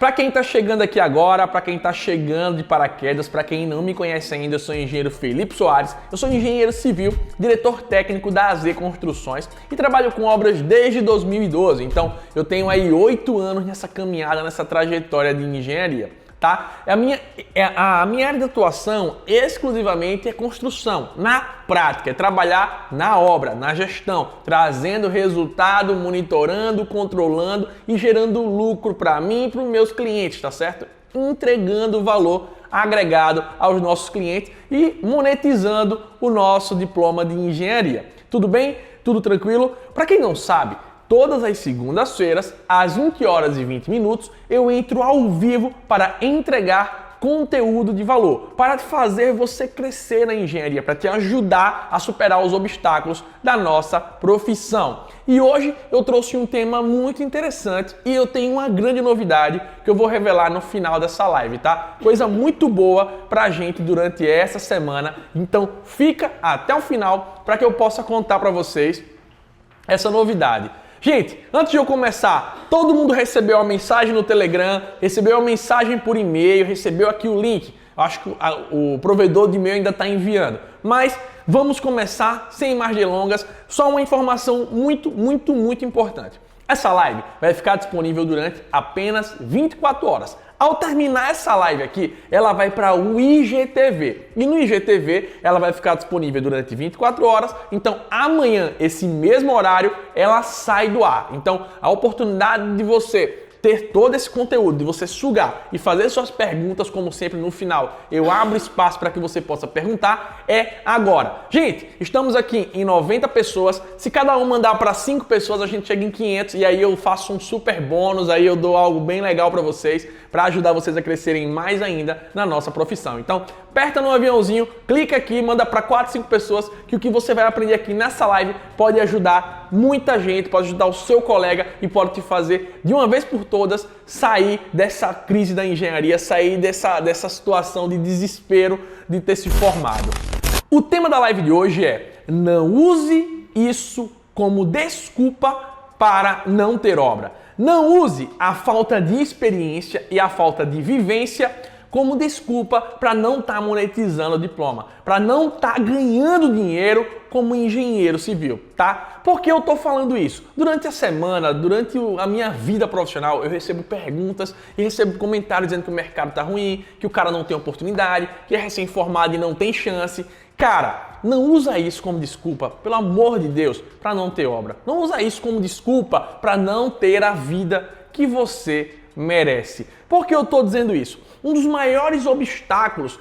Para quem está chegando aqui agora, para quem está chegando de paraquedas, para quem não me conhece ainda, eu sou o engenheiro Felipe Soares, eu sou engenheiro civil, diretor técnico da AZ Construções e trabalho com obras desde 2012, então eu tenho aí 8 anos nessa caminhada, nessa trajetória de engenharia. Tá? A minha área de atuação exclusivamente é construção, na prática, é trabalhar na obra, na gestão, trazendo resultado, monitorando, controlando e gerando lucro para mim e para os meus clientes, tá certo? Entregando valor agregado aos nossos clientes e monetizando o nosso diploma de engenharia. Tudo bem? Tudo tranquilo? Para quem não sabe, todas as segundas-feiras, às 20 horas e 20 minutos, eu entro ao vivo para entregar conteúdo de valor, para fazer você crescer na engenharia, para te ajudar a superar os obstáculos da nossa profissão. E hoje eu trouxe um tema muito interessante e eu tenho uma grande novidade que eu vou revelar no final dessa live, tá? Coisa muito boa pra gente durante essa semana. Então fica até o final para que eu possa contar para vocês essa novidade. Gente, antes de eu começar, todo mundo recebeu a mensagem no Telegram, recebeu a mensagem por e-mail, recebeu aqui o link. Acho que o provedor de e-mail ainda está enviando. Mas vamos começar sem mais delongas. Só uma informação muito importante. Essa live vai ficar disponível durante apenas 24 horas. Ao terminar essa live aqui, ela vai para o IGTV. E no IGTV, ela vai ficar disponível durante 24 horas. Então, amanhã, esse mesmo horário, ela sai do ar. Então, a oportunidade de você ter todo esse conteúdo, de você sugar e fazer suas perguntas, como sempre no final, eu abro espaço para que você possa perguntar, é agora. Gente, estamos aqui em 90 pessoas, se cada um mandar para 5 pessoas, a gente chega em 500 e aí eu faço um super bônus, aí eu dou algo bem legal para vocês, para ajudar vocês a crescerem mais ainda na nossa profissão. Então, aperta no aviãozinho, clica aqui, manda para 4, 5 pessoas, que o que você vai aprender aqui nessa live pode ajudar muita gente, pode ajudar o seu colega e pode te fazer, de uma vez por todas, sair dessa crise da engenharia, sair dessa situação de desespero de ter se formado. O tema da live de hoje é: não use isso como desculpa para não ter obra. Não use a falta de experiência e a falta de vivência como desculpa para não estar monetizando o diploma, para não estar ganhando dinheiro como engenheiro civil, tá? Por que eu tô falando isso? Durante a semana, durante a minha vida profissional, eu recebo perguntas e recebo comentários dizendo que o mercado tá ruim, que o cara não tem oportunidade, que é recém-formado e não tem chance. Cara, não usa isso como desculpa, pelo amor de Deus, para não ter obra. Não usa isso como desculpa para não ter a vida que você merece. Por que eu estou dizendo isso? Um dos maiores obstáculos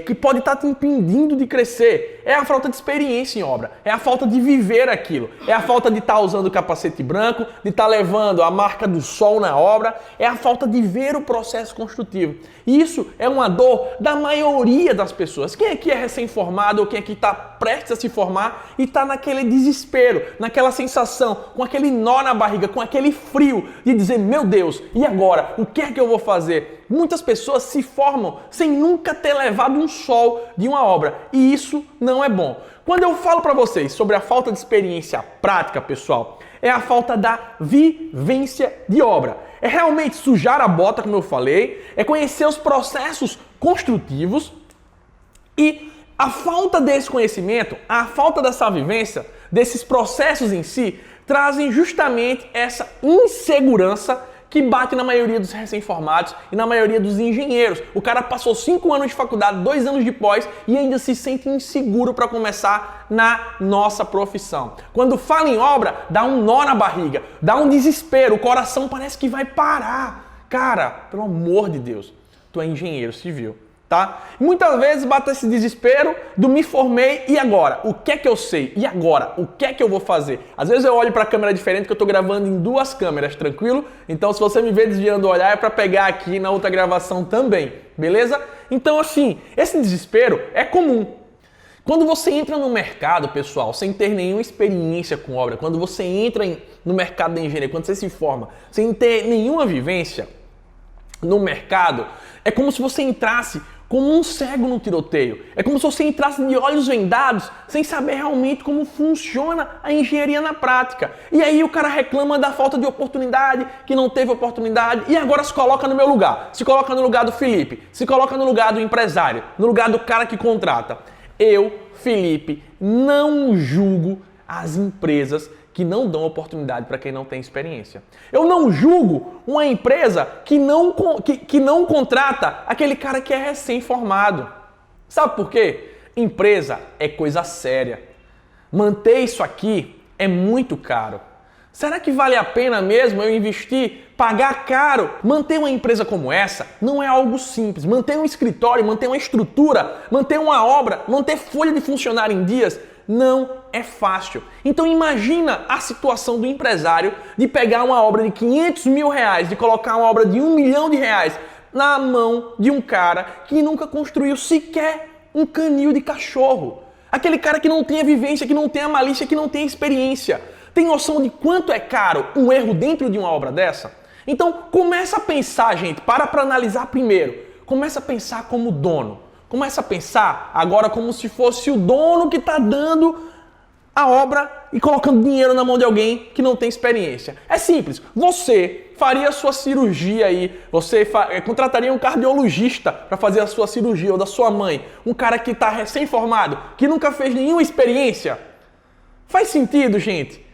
que pode estar te impedindo de crescer é a falta de experiência em obra, é a falta de viver aquilo, é a falta de estar usando o capacete branco, de estar levando a marca do sol na obra, é a falta de ver o processo construtivo. E isso é uma dor da maioria das pessoas. Quem aqui é recém-formado ou quem aqui está prestes a se formar e está naquele desespero, naquela sensação, com aquele nó na barriga, com aquele frio de dizer: meu Deus, e agora? O que é que eu vou fazer? Muitas pessoas se formam sem nunca ter levado um sol de uma obra e isso não é bom. Quando eu falo para vocês sobre a falta de experiência prática, pessoal, é a falta da vivência de obra. É realmente sujar a bota, como eu falei, é conhecer os processos construtivos e a falta desse conhecimento, a falta dessa vivência, desses processos em si, trazem justamente essa insegurança que bate na maioria dos recém-formados e na maioria dos engenheiros. O cara passou 5 anos de faculdade, 2 anos de pós e ainda se sente inseguro para começar na nossa profissão. Quando fala em obra, dá um nó na barriga, dá um desespero, o coração parece que vai parar. Cara, pelo amor de Deus, tu é engenheiro civil. Tá? Muitas vezes bate esse desespero do me formei e agora? O que é que eu sei? E agora? O que é que eu vou fazer? Às vezes eu olho para a câmera diferente que eu estou gravando em 2 câmeras, tranquilo? Então se você me vê desviando o olhar é para pegar aqui na outra gravação também, beleza? Então assim, esse desespero é comum. Quando você entra no mercado, pessoal, sem ter nenhuma experiência com obra, quando você entra no mercado da engenharia, quando você se forma, sem ter nenhuma vivência no mercado, é como se você entrasse como um cego no tiroteio. É como se você entrasse de olhos vendados, sem saber realmente como funciona a engenharia na prática. E aí o cara reclama da falta de oportunidade, que não teve oportunidade, e agora se coloca no meu lugar. Se coloca no lugar do Felipe, se coloca no lugar do empresário, no lugar do cara que contrata. Eu, Felipe, não julgo as empresas que não dão oportunidade para quem não tem experiência. Eu não julgo uma empresa que não contrata aquele cara que é recém-formado. Sabe por quê? Empresa é coisa séria. Manter isso aqui é muito caro. Será que vale a pena mesmo eu investir, pagar caro? Manter uma empresa como essa não é algo simples. Manter um escritório, manter uma estrutura, manter uma obra, manter folha de funcionário em dias, não é fácil. Então imagina a situação do empresário de pegar uma obra de 500 mil reais, de colocar uma obra de 1 milhão de reais na mão de um cara que nunca construiu sequer um canil de cachorro. Aquele cara que não tem a vivência, que não tem a malícia, que não tem a experiência. Tem noção de quanto é caro um erro dentro de uma obra dessa? Então começa a pensar, gente, para analisar primeiro. Começa a pensar como dono. Começa a pensar agora como se fosse o dono que está dando a obra e colocando dinheiro na mão de alguém que não tem experiência. É simples. Você faria a sua cirurgia aí, você contrataria um cardiologista para fazer a sua cirurgia, ou da sua mãe, um cara que está recém-formado, que nunca fez nenhuma experiência? Faz sentido, gente?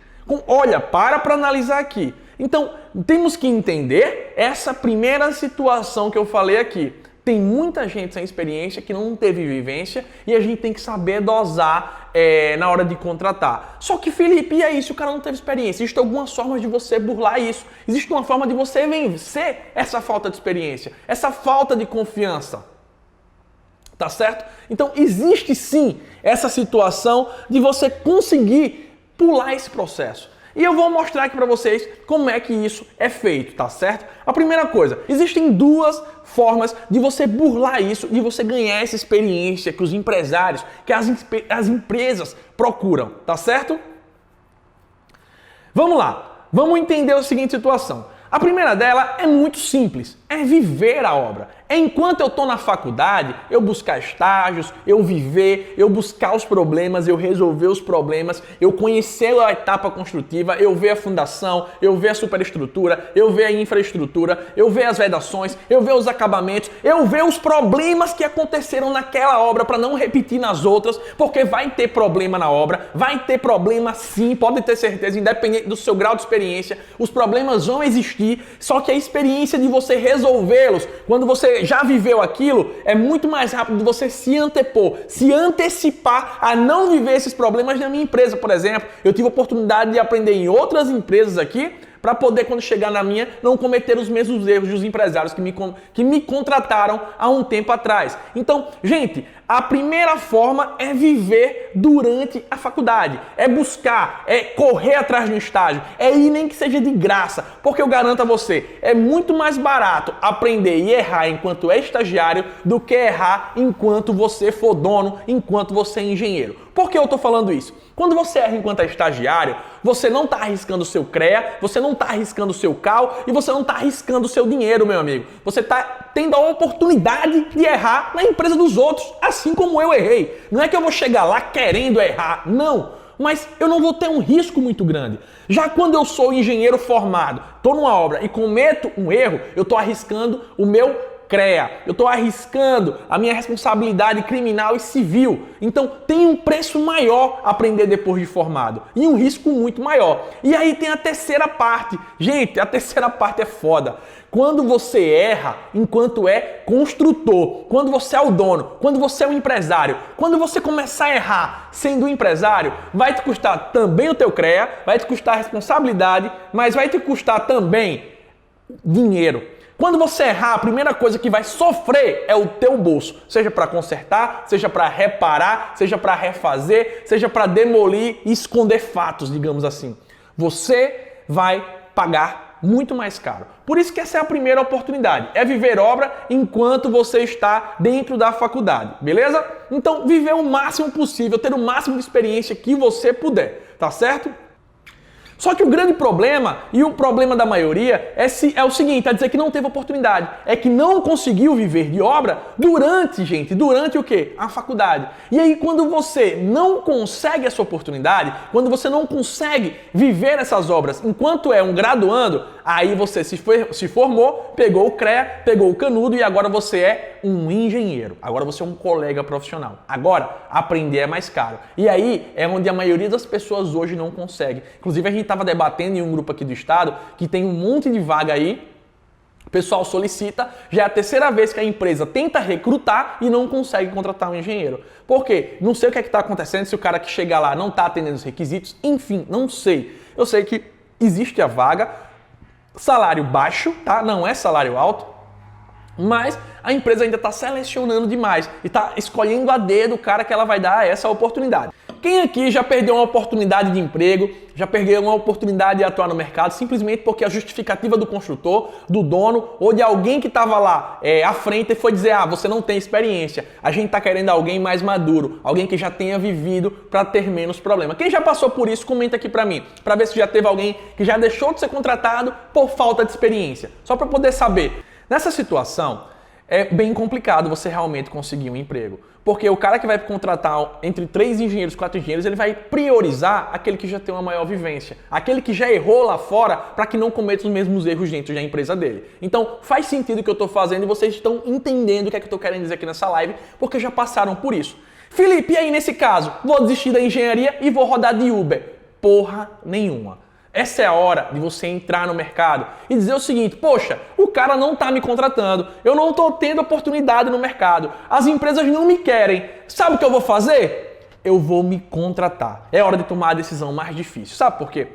Olha, para analisar aqui. Então, temos que entender essa primeira situação que eu falei aqui. Tem muita gente sem experiência que não teve vivência e a gente tem que saber dosar na hora de contratar. Só que, Felipe, e aí se o cara não teve experiência? Existem algumas formas de você burlar isso. Existe uma forma de você vencer essa falta de experiência, essa falta de confiança. Tá certo? Então, existe sim essa situação de você conseguir pular esse processo. E eu vou mostrar aqui para vocês como é que isso é feito, tá certo? A primeira coisa, existem duas formas de você burlar isso, de você ganhar essa experiência que os empresários, que as empresas procuram, tá certo? Vamos lá, vamos entender a seguinte situação. A primeira dela é muito simples, é viver a obra. É enquanto eu estou na faculdade, eu buscar estágios, eu viver, eu buscar os problemas, eu resolver os problemas, eu conhecer a etapa construtiva, eu ver a fundação, eu ver a superestrutura, eu ver a infraestrutura, eu ver as vedações, eu ver os acabamentos, eu ver os problemas que aconteceram naquela obra para não repetir nas outras, porque vai ter problema na obra, vai ter problema sim, pode ter certeza, independente do seu grau de experiência, os problemas vão existir, só que a experiência de você resolvê-los, quando você já viveu aquilo, é muito mais rápido de você se antepor, se antecipar a não viver esses problemas na minha empresa, por exemplo. Eu tive a oportunidade de aprender em outras empresas aqui, para poder, quando chegar na minha, não cometer os mesmos erros dos empresários que me contrataram há um tempo atrás. Então, gente, a primeira forma é viver durante a faculdade, é buscar, é correr atrás de um estágio, é ir nem que seja de graça, porque eu garanto a você, é muito mais barato aprender e errar enquanto é estagiário do que errar enquanto você for dono, enquanto você é engenheiro. Por que eu estou falando isso? Quando você erra enquanto é estagiário, você não está arriscando o seu CREA, você não está arriscando o seu CAL e você não está arriscando o seu dinheiro, meu amigo. Você está tendo a oportunidade de errar na empresa dos outros, assim como eu errei. Não é que eu vou chegar lá querendo errar, não. Mas eu não vou ter um risco muito grande. Já quando eu sou engenheiro formado, estou numa obra e cometo um erro, eu estou arriscando o meu CREA, eu estou arriscando a minha responsabilidade criminal e civil. Então tem um preço maior aprender depois de formado e um risco muito maior. E aí tem a terceira parte. Gente, a terceira parte é foda. Quando você erra enquanto é construtor, quando você é o dono, quando você é o empresário, quando você começar a errar sendo um empresário, vai te custar também o teu CREA, vai te custar responsabilidade, mas vai te custar também dinheiro. Quando você errar, a primeira coisa que vai sofrer é o teu bolso, seja para consertar, seja para reparar, seja para refazer, seja para demolir e esconder fatos, digamos assim. Você vai pagar muito mais caro. Por isso que essa é a primeira oportunidade, é viver obra enquanto você está dentro da faculdade, beleza? Então, viver o máximo possível, ter o máximo de experiência que você puder, tá certo? Só que o grande problema, e o problema da maioria, é o seguinte, é dizer que não teve oportunidade. É que não conseguiu viver de obra durante o quê? A faculdade. E aí quando você não consegue essa oportunidade, quando você não consegue viver essas obras enquanto é um graduando, aí você se formou, pegou o CREA, pegou o canudo e agora você é um engenheiro. Agora você é um colega profissional. Agora, aprender é mais caro. E aí é onde a maioria das pessoas hoje não consegue. Inclusive a gente estava debatendo em um grupo aqui do estado que tem um monte de vaga aí, o pessoal solicita, já é a terceira vez que a empresa tenta recrutar e não consegue contratar um engenheiro. Por quê? Não sei o que é que está acontecendo, se o cara que chega lá não está atendendo os requisitos, enfim, não sei. Eu sei que existe a vaga, salário baixo, tá? Não é salário alto, mas a empresa ainda está selecionando demais e está escolhendo a dedo o cara que ela vai dar essa oportunidade. Quem aqui já perdeu uma oportunidade de emprego, já perdeu uma oportunidade de atuar no mercado simplesmente porque a justificativa do construtor, do dono ou de alguém que estava lá à frente foi dizer, você não tem experiência, a gente está querendo alguém mais maduro, alguém que já tenha vivido para ter menos problema. Quem já passou por isso, comenta aqui para mim, para ver se já teve alguém que já deixou de ser contratado por falta de experiência, só para poder saber. Nessa situação, é bem complicado você realmente conseguir um emprego. Porque o cara que vai contratar entre 3 engenheiros, 4 engenheiros, ele vai priorizar aquele que já tem uma maior vivência. Aquele que já errou lá fora para que não cometa os mesmos erros dentro da empresa dele. Então faz sentido o que eu estou fazendo e vocês estão entendendo o que é que eu estou querendo dizer aqui nessa live, porque já passaram por isso. Felipe, e aí nesse caso? Vou desistir da engenharia e vou rodar de Uber? Porra nenhuma. Essa é a hora de você entrar no mercado e dizer o seguinte, poxa, o cara não está me contratando, eu não estou tendo oportunidade no mercado, as empresas não me querem, sabe o que eu vou fazer? Eu vou me contratar. É hora de tomar a decisão mais difícil, sabe por quê?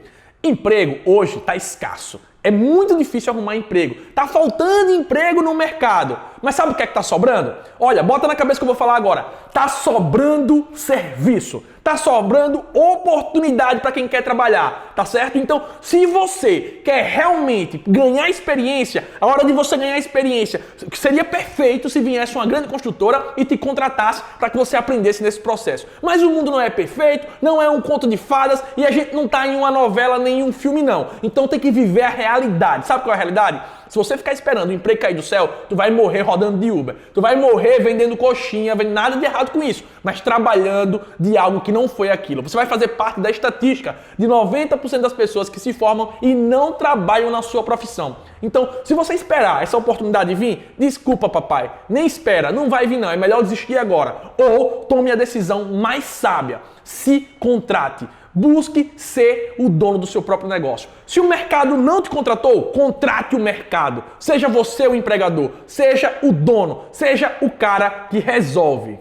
Emprego hoje está escasso, é muito difícil arrumar emprego, está faltando emprego no mercado, mas sabe o que é que está sobrando? Olha, bota na cabeça que eu vou falar agora, está sobrando serviço. Tá sobrando oportunidade para quem quer trabalhar, tá certo? Então, se você quer realmente ganhar experiência, a hora de você ganhar experiência, seria perfeito se viesse uma grande construtora e te contratasse para que você aprendesse nesse processo. Mas o mundo não é perfeito, não é um conto de fadas e a gente não tá em uma novela nem em um filme não. Então tem que viver a realidade. Sabe qual é a realidade? Se você ficar esperando o emprego cair do céu, tu vai morrer rodando de Uber. Tu vai morrer vendendo coxinha, vendo nada de errado com isso, mas trabalhando de algo que não foi aquilo. Você vai fazer parte da estatística de 90% das pessoas que se formam e não trabalham na sua profissão. Então, se você esperar essa oportunidade vir, desculpa papai, nem espera, não vai vir não, é melhor desistir agora. Ou tome a decisão mais sábia, se contrate. Busque ser o dono do seu próprio negócio. Se o mercado não te contratou, contrate o mercado. Seja você o empregador, seja o dono, seja o cara que resolve.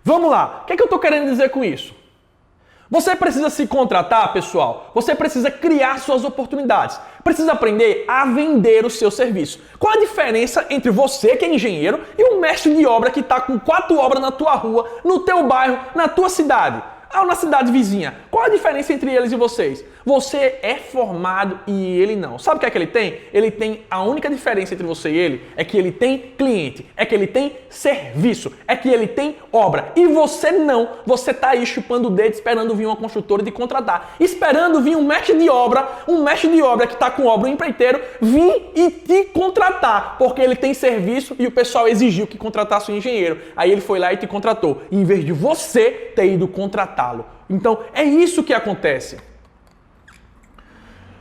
Vamos lá, o que é que eu estou querendo dizer com isso? Você precisa se contratar, pessoal. Você precisa criar suas oportunidades. Precisa aprender a vender o seu serviço. Qual a diferença entre você, que é engenheiro, e um mestre de obra que está com 4 obras na tua rua, no teu bairro, na tua cidade? Ou na cidade vizinha? Qual a diferença entre eles e vocês? Você é formado e ele não. Sabe o que é que ele tem? Ele tem a única diferença entre você e ele é que ele tem cliente, é que ele tem serviço, é que ele tem obra. E você não. Você tá aí chupando o dedo esperando vir uma construtora te contratar. Esperando vir um mestre de obra que tá com obra, um empreiteiro, vir e te contratar. Porque ele tem serviço e o pessoal exigiu que contratasse um engenheiro. Aí ele foi lá e te contratou. Em vez de você ter ido contratá-lo. Então é isso que acontece.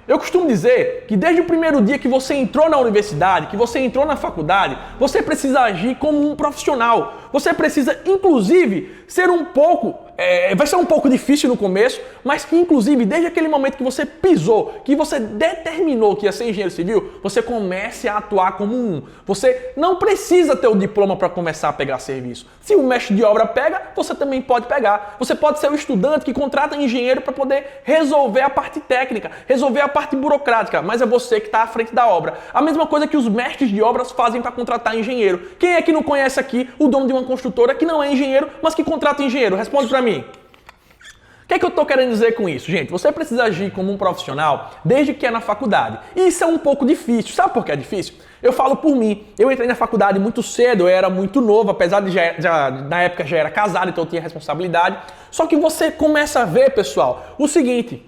Eu costumo dizer que desde o primeiro dia que você entrou na universidade, que você entrou na faculdade, você precisa agir como um profissional. Você precisa, inclusive, ser um pouco... vai ser um pouco difícil no começo, mas que, inclusive, desde aquele momento que você pisou, que você determinou que ia ser engenheiro civil, você comece a atuar como um. Você não precisa ter o diploma para começar a pegar serviço. Se o mestre de obra pega, você também pode pegar. Você pode ser o estudante que contrata engenheiro para poder resolver a parte técnica, resolver a parte burocrática, mas é você que está à frente da obra. A mesma coisa que os mestres de obras fazem para contratar engenheiro. Quem é que não conhece aqui o dono de uma construtora que não é engenheiro, mas que contrata engenheiro? Responde para mim. O que é que eu estou querendo dizer com isso? Gente, você precisa agir como um profissional desde que é na faculdade. E isso é um pouco difícil. Sabe por que é difícil? Eu falo por mim. Eu entrei na faculdade muito cedo, eu era muito novo, apesar de na época já era casado, então eu tinha responsabilidade. Só que você começa a ver, pessoal, o seguinte...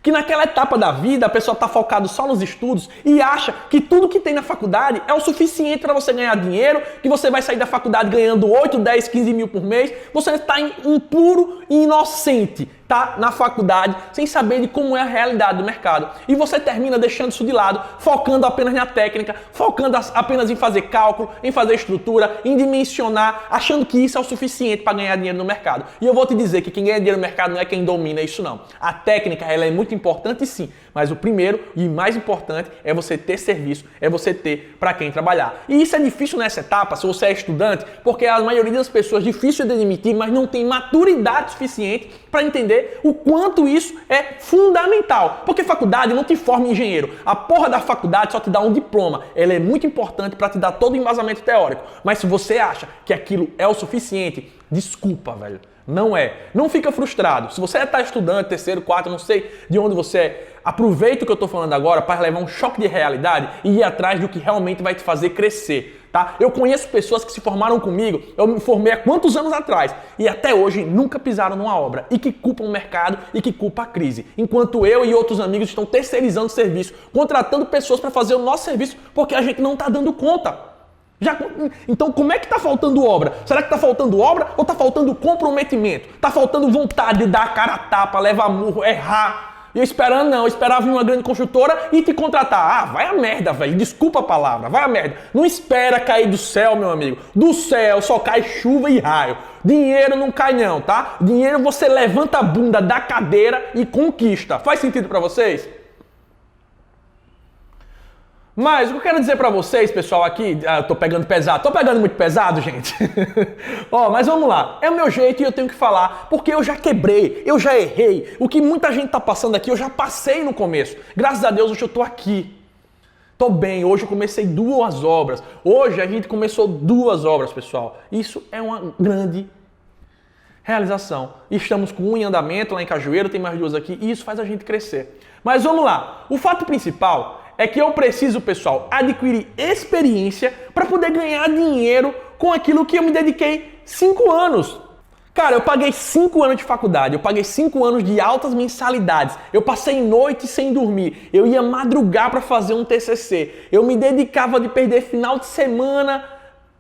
Que naquela etapa da vida a pessoa está focada só nos estudos e acha que tudo que tem na faculdade é o suficiente para você ganhar dinheiro, que você vai sair da faculdade ganhando 8, 10, 15 mil por mês. Você está impuro e inocente, tá? Na faculdade, sem saber de como é a realidade do mercado. E você termina deixando isso de lado, focando apenas na técnica, focando apenas em fazer cálculo, em fazer estrutura, em dimensionar, achando que isso é o suficiente para ganhar dinheiro no mercado. E eu vou te dizer que quem ganha dinheiro no mercado não é quem domina isso não. A técnica, ela é muito importante sim, mas o primeiro e mais importante é você ter serviço, é você ter para quem trabalhar. E isso é difícil nessa etapa, se você é estudante, porque a maioria das pessoas, difícil de admitir, mas não tem maturidade suficiente para entender o quanto isso é fundamental. Porque faculdade não te forma em engenheiro. A porra da faculdade só te dá um diploma. Ela é muito importante para te dar todo o embasamento teórico. Mas se você acha que aquilo é o suficiente, desculpa, velho. Não é. Não fica frustrado. Se você está estudante, terceiro, quarto, não sei de onde você é, aproveita o que eu estou falando agora para levar um choque de realidade e ir atrás do que realmente vai te fazer crescer. Tá? Eu conheço pessoas que se formaram comigo, eu me formei há quantos anos atrás e até hoje nunca pisaram numa obra e que culpam o mercado e que culpam a crise. Enquanto eu e outros amigos estão terceirizando serviço, contratando pessoas para fazer o nosso serviço porque a gente não está dando conta. Então como é que está faltando obra? Será que está faltando obra ou está faltando comprometimento? Está faltando vontade de dar a cara a tapa, levar murro, errar? E eu esperava uma grande construtora e te contratar. Ah, vai a merda, velho. Desculpa a palavra, vai a merda. Não espera cair do céu, meu amigo. Do céu só cai chuva e raio. Dinheiro não cai não, tá? Dinheiro você levanta a bunda da cadeira e conquista. Faz sentido para vocês? Mas o que eu quero dizer pra vocês, pessoal, aqui, eu tô pegando pesado, tô pegando muito pesado, gente. Ó, mas vamos lá, é o meu jeito e eu tenho que falar, porque eu já quebrei, eu já errei. O que muita gente tá passando aqui, eu já passei no começo. Graças a Deus, hoje eu tô aqui. Tô bem, hoje eu comecei 2 obras. Hoje a gente começou 2 obras, pessoal. Isso é uma grande realização. Estamos com 1 em andamento lá em Cajueiro, tem mais 2 aqui, e isso faz a gente crescer. Mas vamos lá, o fato principal é que eu preciso, pessoal, adquirir experiência para poder ganhar dinheiro com aquilo que eu me dediquei 5 anos. Cara, eu paguei 5 anos de faculdade, eu paguei 5 anos de altas mensalidades, eu passei noites sem dormir, eu ia madrugar para fazer um TCC, eu me dedicava de perder final de semana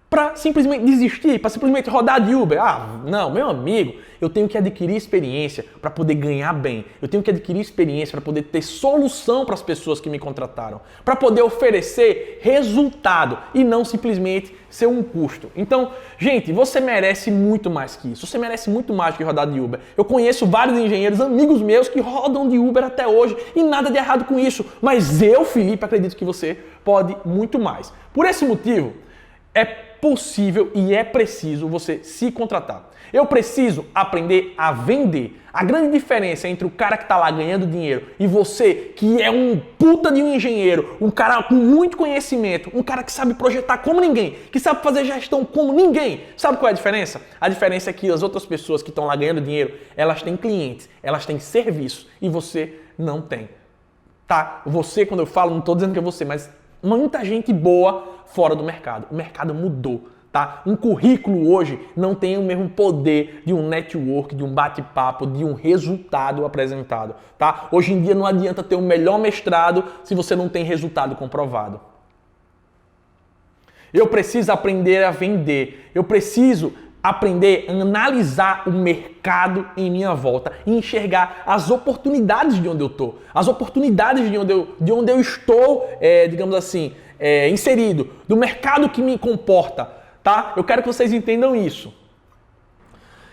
para simplesmente desistir, para simplesmente rodar de Uber. Ah, não, meu amigo, eu tenho que adquirir experiência para poder ganhar bem. Eu tenho que adquirir experiência para poder ter solução para as pessoas que me contrataram, para poder oferecer resultado e não simplesmente ser um custo. Então, gente, você merece muito mais que isso. Você merece muito mais que rodar de Uber. Eu conheço vários engenheiros, amigos meus, que rodam de Uber até hoje e nada de errado com isso. Mas eu, Felipe, acredito que você pode muito mais. Por esse motivo, é possível e é preciso você se contratar. Eu preciso aprender a vender. A grande diferença entre o cara que está lá ganhando dinheiro e você, que é um puta de um engenheiro, um cara com muito conhecimento, um cara que sabe projetar como ninguém, que sabe fazer gestão como ninguém. Sabe qual é a diferença? A diferença é que as outras pessoas que estão lá ganhando dinheiro, elas têm clientes, elas têm serviço e você não tem. Tá? Você, quando eu falo, não estou dizendo que é você, mas muita gente boa fora do mercado. O mercado mudou, tá? Um currículo hoje não tem o mesmo poder de um network, de um bate-papo, de um resultado apresentado, tá? Hoje em dia não adianta ter o melhor mestrado se você não tem resultado comprovado. Eu preciso aprender a vender. Eu preciso aprender a analisar o mercado em minha volta e enxergar as oportunidades de onde eu estou, as oportunidades de onde eu estou, digamos assim, inserido, do mercado que me comporta, tá? Eu quero que vocês entendam isso.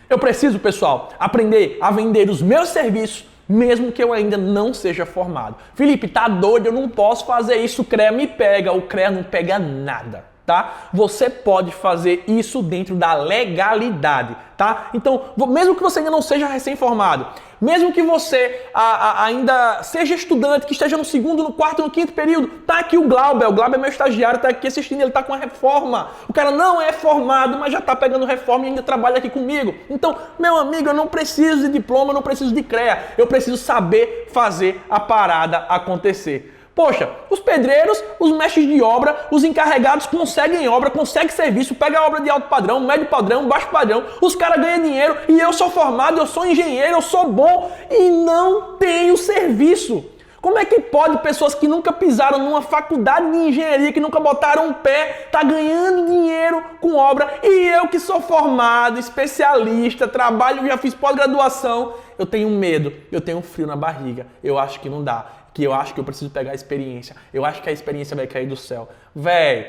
Eu preciso, pessoal, aprender a vender os meus serviços, mesmo que eu ainda não seja formado. Felipe, tá doido? Eu não posso fazer isso, o CREA me pega, o CREA não pega nada. Tá? Você pode fazer isso dentro da legalidade, tá? Então, mesmo que você ainda não seja recém-formado, mesmo que você ainda seja estudante, que esteja no 2º, no 4º, no 5º período, tá aqui o Glauber é meu estagiário, tá aqui assistindo, ele tá com a reforma. O cara não é formado, mas já tá pegando reforma e ainda trabalha aqui comigo. Então, meu amigo, eu não preciso de diploma, eu não preciso de CREA, eu preciso saber fazer a parada acontecer. Poxa, os pedreiros, os mestres de obra, os encarregados conseguem obra, conseguem serviço, pega a obra de alto padrão, médio padrão, baixo padrão, os caras ganham dinheiro e eu sou formado, eu sou engenheiro, eu sou bom e não tenho serviço. Como é que pode pessoas que nunca pisaram numa faculdade de engenharia, que nunca botaram um pé, tá ganhando dinheiro com obra e eu que sou formado, especialista, trabalho, já fiz pós-graduação, eu tenho medo, eu tenho um frio na barriga, eu acho que não dá. Que eu acho que eu preciso pegar a experiência. Eu acho que a experiência vai cair do céu. Véi,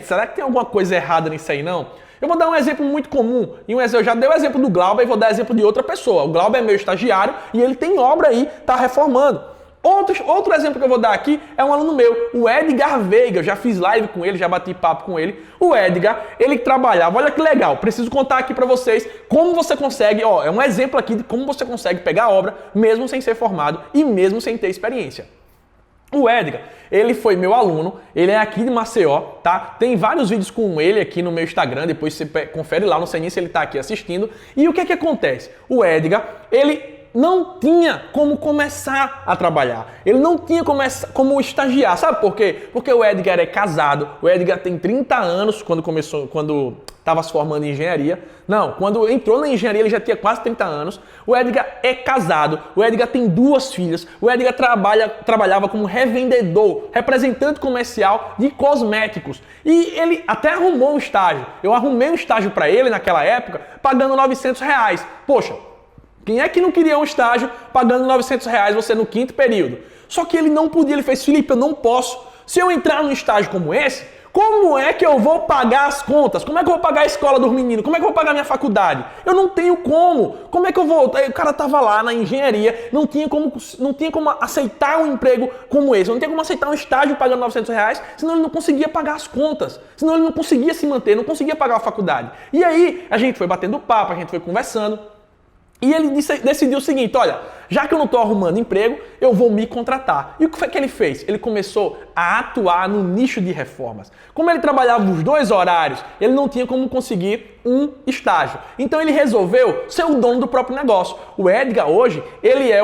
será que tem alguma coisa errada nisso aí, não? Eu vou dar um exemplo muito comum. Eu já dei o exemplo do Glauber e vou dar exemplo de outra pessoa. O Glauber é meu estagiário e ele tem obra aí, tá reformando. Outro exemplo que eu vou dar aqui é um aluno meu, o Edgar Veiga. Eu já fiz live com ele, já bati papo com ele. O Edgar, ele trabalhava, olha que legal, preciso contar aqui pra vocês como você consegue, é um exemplo aqui de como você consegue pegar a obra mesmo sem ser formado e mesmo sem ter experiência. O Edgar, ele foi meu aluno, ele é aqui de Maceió, tá? Tem vários vídeos com ele aqui no meu Instagram, depois você confere lá, não sei nem se ele tá aqui assistindo. E o que é que acontece? O Edgar, ele não tinha como começar a trabalhar. Ele não tinha como estagiar. Sabe por quê? Porque o Edgar é casado. O Edgar tem 30 anos quando estava se formando em engenharia. Não, quando entrou na engenharia ele já tinha quase 30 anos. O Edgar é casado. O Edgar tem 2 filhas. O Edgar trabalhava como revendedor, representante comercial de cosméticos. E ele até arrumou um estágio. Eu arrumei um estágio para ele naquela época, pagando R$900. Poxa, quem é que não queria um estágio pagando R$900 você no 5º período? Só que ele não podia, ele fez, Felipe, eu não posso. Se eu entrar num estágio como esse, como é que eu vou pagar as contas? Como é que eu vou pagar a escola dos meninos? Como é que eu vou pagar a minha faculdade? Eu não tenho como. Como é que eu vou? O cara tava lá na engenharia, não tinha como aceitar um emprego como esse, não tinha como aceitar um estágio pagando R$900, senão ele não conseguia pagar as contas, senão ele não conseguia se manter, não conseguia pagar a faculdade. E aí a gente foi batendo papo, a gente foi conversando. E ele decidiu o seguinte, olha, já que eu não estou arrumando emprego, eu vou me contratar. E o que foi que ele fez? Ele começou a atuar no nicho de reformas. Como ele trabalhava os 2 horários, ele não tinha como conseguir um estágio. Então ele resolveu ser o dono do próprio negócio. O Edgar hoje, ele é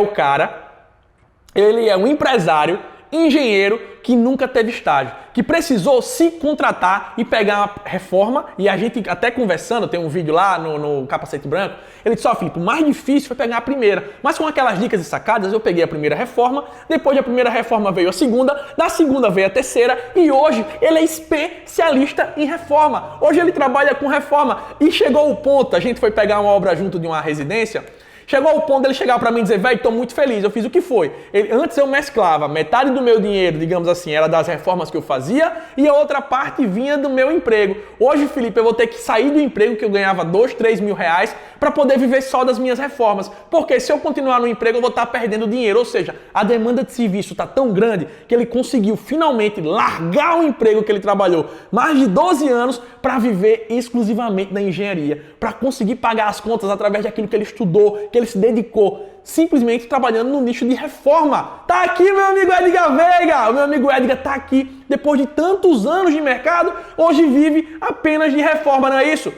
um empresário, engenheiro que nunca teve estágio, que precisou se contratar e pegar uma reforma, e a gente até conversando, tem um vídeo lá no Capacete Branco, ele disse, Filipe, o mais difícil foi pegar a primeira, mas com aquelas dicas e sacadas eu peguei a primeira reforma, depois da primeira reforma veio a segunda, da segunda veio a terceira, e hoje ele é especialista em reforma. Hoje ele trabalha com reforma, e chegou o ponto, a gente foi pegar uma obra junto de uma residência, chegou ao ponto dele chegar para mim e dizer, velho, estou muito feliz, eu fiz o que foi? Antes eu mesclava, metade do meu dinheiro, digamos assim, era das reformas que eu fazia e a outra parte vinha do meu emprego. Hoje, Felipe, eu vou ter que sair do emprego que eu ganhava 2, 3 mil reais para poder viver só das minhas reformas. Porque se eu continuar no emprego, eu vou estar perdendo dinheiro. Ou seja, a demanda de serviço está tão grande que ele conseguiu finalmente largar o emprego que ele trabalhou mais de 12 anos para viver exclusivamente da engenharia, para conseguir pagar as contas através daquilo que ele estudou, que ele se dedicou, simplesmente trabalhando no nicho de reforma. Tá aqui meu amigo Edgar Veiga, o meu amigo Edgar tá aqui, depois de tantos anos de mercado, hoje vive apenas de reforma, não é isso?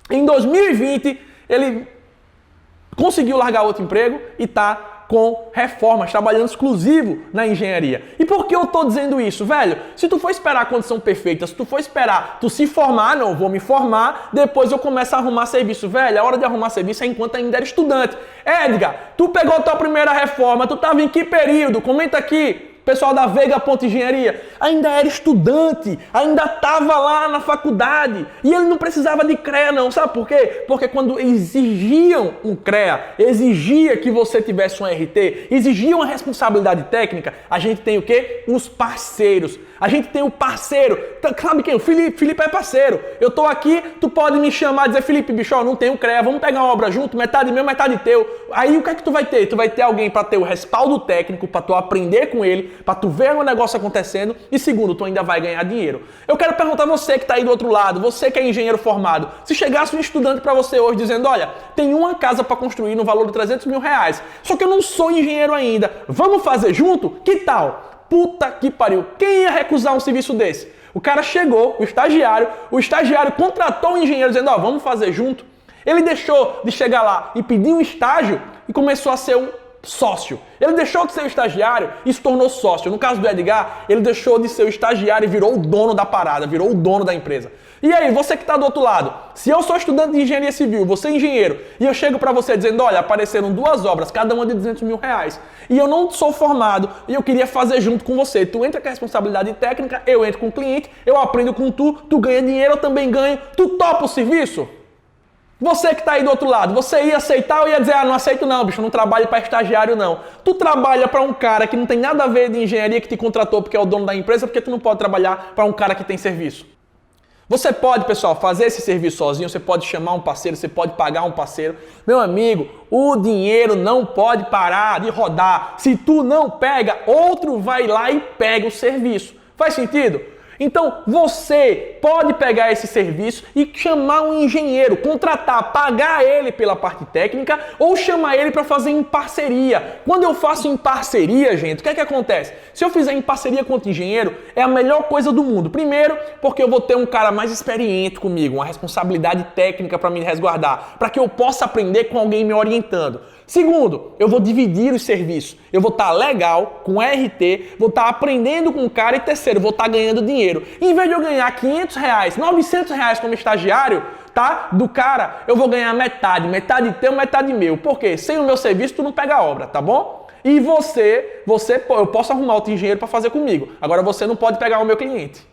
Em 2020, ele conseguiu largar outro emprego e tá com reformas, trabalhando exclusivo na engenharia. E por que eu tô dizendo isso, velho? Se tu for esperar a condição perfeita, se tu for esperar tu se formar, não, vou me formar, depois eu começo a arrumar serviço. Velho, a hora de arrumar serviço é enquanto ainda era estudante. Edgar, tu pegou a tua primeira reforma, tu tava em que período? Comenta aqui. Pessoal da Veiga Engenharia, ainda era estudante, ainda estava lá na faculdade e ele não precisava de CREA não, sabe por quê? Porque quando exigiam um CREA, exigia que você tivesse um RT, exigia uma responsabilidade técnica, a gente tem o quê? Os parceiros. A gente tem o parceiro, sabe quem? O Felipe. Felipe é parceiro. Eu tô aqui, tu pode me chamar e dizer, Felipe, bicho, não tenho CREA, vamos pegar uma obra junto, metade meu, metade teu. Aí o que é que tu vai ter? Tu vai ter alguém para ter o respaldo técnico, para tu aprender com ele, para tu ver o negócio acontecendo e segundo, tu ainda vai ganhar dinheiro. Eu quero perguntar a você que tá aí do outro lado, você que é engenheiro formado, se chegasse um estudante para você hoje dizendo, olha, tem uma casa para construir no valor de 300 mil reais, só que eu não sou engenheiro ainda, vamos fazer junto? Que tal? Puta que pariu, quem ia recusar um serviço desse? O cara chegou, o estagiário contratou o engenheiro dizendo, vamos fazer junto. Ele deixou de chegar lá e pedir um estágio e começou a ser sócio. Ele deixou de ser o estagiário e se tornou sócio. No caso do Edgar, ele deixou de ser o estagiário e virou o dono da parada, virou o dono da empresa. E aí, você que está do outro lado, se eu sou estudante de engenharia civil, você é engenheiro, e eu chego para você dizendo, olha, apareceram 2 obras, cada uma de R$200 mil, e eu não sou formado, e eu queria fazer junto com você. Tu entra com a responsabilidade técnica, eu entro com o cliente, eu aprendo com tu ganha dinheiro, eu também ganho, tu topa o serviço? Você que está aí do outro lado, você ia aceitar ou ia dizer, não aceito não, bicho, não trabalho para estagiário não. Tu trabalha para um cara que não tem nada a ver de engenharia, que te contratou porque é o dono da empresa, porque tu não pode trabalhar para um cara que tem serviço. Você pode, pessoal, fazer esse serviço sozinho, você pode chamar um parceiro, você pode pagar um parceiro. Meu amigo, o dinheiro não pode parar de rodar. Se tu não pega, outro vai lá e pega o serviço. Faz sentido? Então, você pode pegar esse serviço e chamar um engenheiro, contratar, pagar ele pela parte técnica ou chamar ele para fazer em parceria. Quando eu faço em parceria, gente, o que é que acontece? Se eu fizer em parceria com outro engenheiro, é a melhor coisa do mundo. Primeiro, porque eu vou ter um cara mais experiente comigo, uma responsabilidade técnica para me resguardar, para que eu possa aprender com alguém me orientando. Segundo, eu vou dividir os serviços. Eu vou estar legal, com RT, vou estar aprendendo com o cara. E terceiro, vou estar ganhando dinheiro. Em vez de eu ganhar R$500, R$900 como estagiário, tá? Do cara, eu vou ganhar metade. Metade teu, metade meu. Por quê? Sem o meu serviço, tu não pega a obra, tá bom? E eu posso arrumar outro engenheiro para fazer comigo. Agora você não pode pegar o meu cliente.